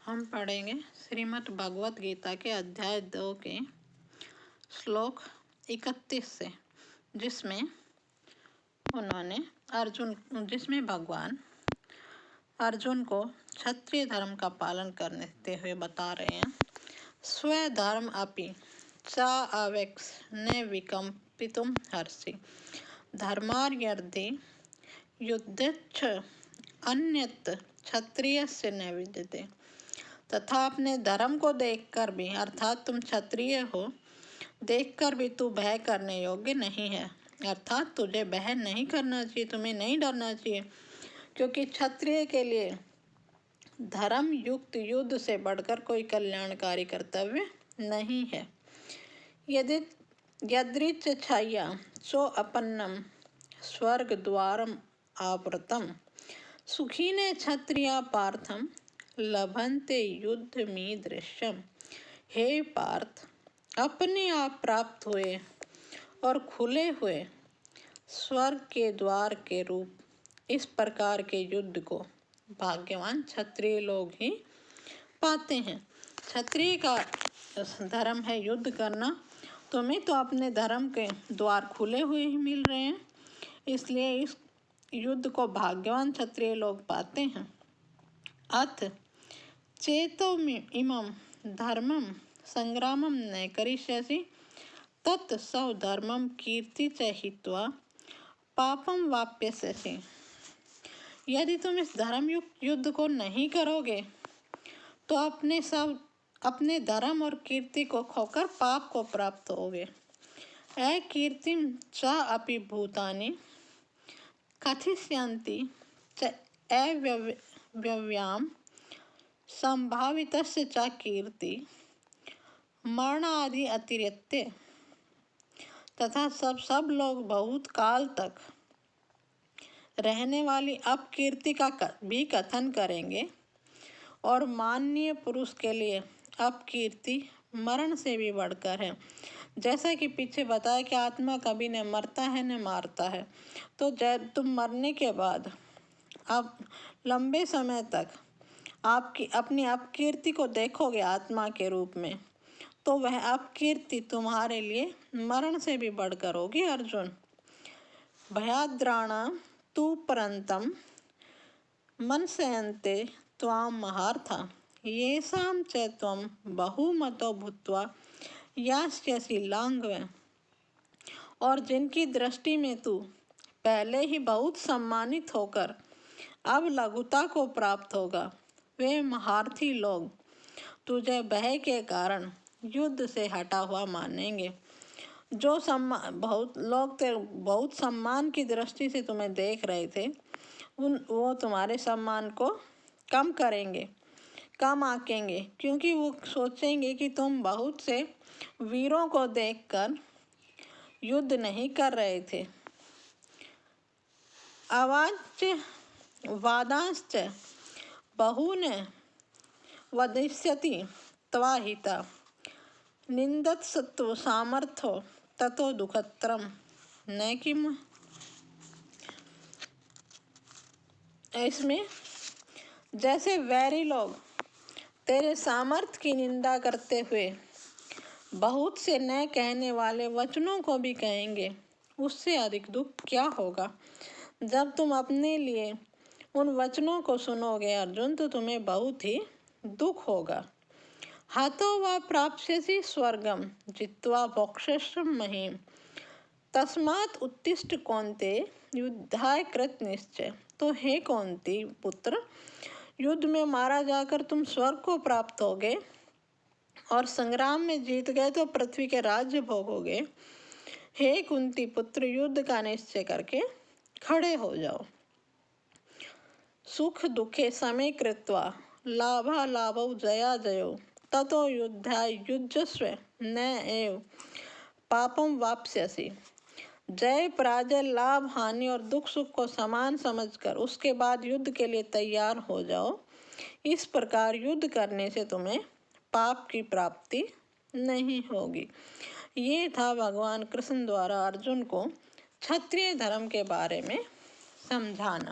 हम पढ़ेंगे श्रीमद् भगवत गीता के अध्याय 2 के श्लोक 31 से, जिसमें भगवान अर्जुन को क्षत्रिय धर्म का पालन करते हुए बता रहे हैं। स्वधर्म अपि च अवेक्ष न विकम्पितुम हर्षि धर्मार्यर्थे युद्धच्छ अन्यत् क्षत्रियस्य न विद्यते। तथा अपने धर्म को देखकर भी, अर्थात तुम क्षत्रिय हो, देखकर भी तू भय करने योग्य नहीं है। अर्थात तुझे भय नहीं करना चाहिए, तुम्हें नहीं डरना चाहिए, क्योंकि क्षत्रिय के लिए धर्म युक्त युद्ध से बढ़कर कोई कल्याणकारी कर्तव्य नहीं है। यदि यदृच छाया सो अपन्नम स्वर्ग द्वारम आवृतम सुखीने क्षत्रिया पार्थम लभन्ते युद्ध में दृश्यम। हे पार्थ, अपने आप प्राप्त हुए और खुले हुए स्वर्ग के द्वार के रूप इस प्रकार के युद्ध को भाग्यवान क्षत्रिय लोग ही पाते हैं। क्षत्रिय का धर्म है युद्ध करना। तुम्हें तो अपने धर्म के द्वार खुले हुए ही मिल रहे हैं, इसलिए इस युद्ध को भाग्यवान क्षत्रिय लोग पाते हैं। अथ चेतो इमं धर्मं संग्रामं न करिष्यसि तत् स्वधर्मं कीर्ति च हित्वा पापं वाप्स्यसि। यदि तुम इस धर्म युक्त युद्ध को नहीं करोगे तो अपने धर्म और कीर्ति को खोकर पाप को प्राप्त होगे। अकीर्तिं च अपि भूतानि कथिष्यन्ति च अव्यव्याम संभावितस्य च कीर्ति मरणादि अतिरिक्त। तथा सब लोग बहुत काल तक रहने वाली अपकीर्ति का भी कथन करेंगे, और माननीय पुरुष के लिए अपकीर्ति मरण से भी बढ़कर है। जैसा कि पीछे बताया कि आत्मा कभी न मरता है न मारता है, तो जब तुम मरने के बाद अब लंबे समय तक आपकी अपनी अपकीर्ति को देखोगे आत्मा के रूप में, तो वह अपकीर्ति तुम्हारे लिए मरण से भी बढ़कर होगी। अर्जुन, भयाद्राणा तु परंतम मनस्यन्ते त्वाम महार्था येषां च त्वं बहुमतो भूत्वा यास्यसि लाघवम्। और जिनकी दृष्टि में तू पहले ही बहुत सम्मानित होकर अब लघुता को प्राप्त होगा, वे महारथी लोग तुझे भय के कारण युद्ध से हटा हुआ मानेंगे। जो बहुत सम्मान की दृष्टि से तुम्हें देख रहे थे, वो तुम्हारे सम्मान को कम करेंगे, कम आंकेंगे, क्योंकि वो सोचेंगे कि तुम बहुत से वीरों को देखकर युद्ध नहीं कर रहे थे। अवाच्य वादांश्च बहून् वदिष्यति त्वाहिता निन्दत्सत्व सामर्थ्यो ततो दुःखतरं न किम्। इसमें जैसे वैरी लोग तेरे सामर्थ्य की निंदा करते हुए बहुत से न कहने वाले वचनों को भी कहेंगे, उससे अधिक दुख क्या होगा। जब तुम अपने लिए उन वचनों को सुनोगे अर्जुन, तो तुम्हें बहुत ही दुख होगा। हतो वा प्राप्स्यसि स्वर्गं जित्वा भोक्ष्यसि महीम् तस्मात् उत्तिष्ठ कौन्तेय युद्धाय कृत निश्चय। तो हे कौन्ती पुत्र, युद्ध में मारा जाकर तुम स्वर्ग को प्राप्त होगे, और संग्राम में जीत गए तो पृथ्वी के राज्य भोगोगे। हे कुंती पुत्र, युद्ध का निश्चय करके खड़े हो जाओ। सुख दुखे समे कृत्वा लाभालाभौ जया जयो ततो युद्धाय युज्यस्व न एव पापम वाप्स्यसि। जय पराजय, लाभ हानि और दुख सुख को समान समझकर उसके बाद युद्ध के लिए तैयार हो जाओ। इस प्रकार युद्ध करने से तुम्हें पाप की प्राप्ति नहीं होगी। ये था भगवान कृष्ण द्वारा अर्जुन को क्षत्रिय धर्म के बारे में समझाना।